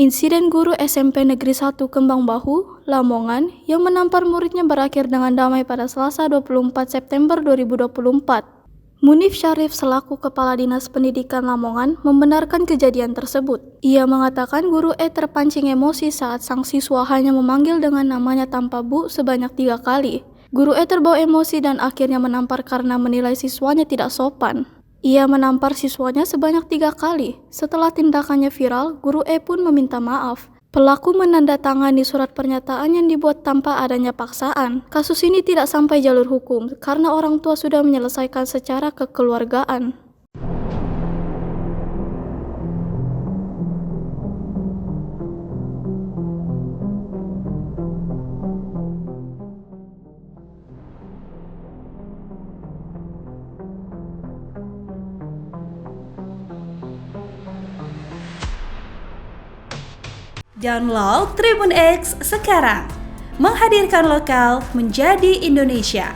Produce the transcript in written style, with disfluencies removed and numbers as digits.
Insiden guru SMP Negeri 1 Kembang Bahu, Lamongan, yang menampar muridnya berakhir dengan damai pada Selasa 24 September 2024. Munif Syarif selaku Kepala Dinas Pendidikan Lamongan membenarkan kejadian tersebut. Ia mengatakan guru E terpancing emosi saat sang siswa hanya memanggil dengan namanya tanpa Bu sebanyak 3 kali. Guru E terbawa emosi dan akhirnya menampar karena menilai siswanya tidak sopan. Ia menampar siswanya sebanyak 3 kali. Setelah tindakannya viral, guru E pun meminta maaf. Pelaku menandatangani surat pernyataan yang dibuat tanpa adanya paksaan. Kasus ini tidak sampai jalur hukum karena orang tua sudah menyelesaikan secara kekeluargaan. Download Tribun X sekarang, menghadirkan lokal menjadi Indonesia.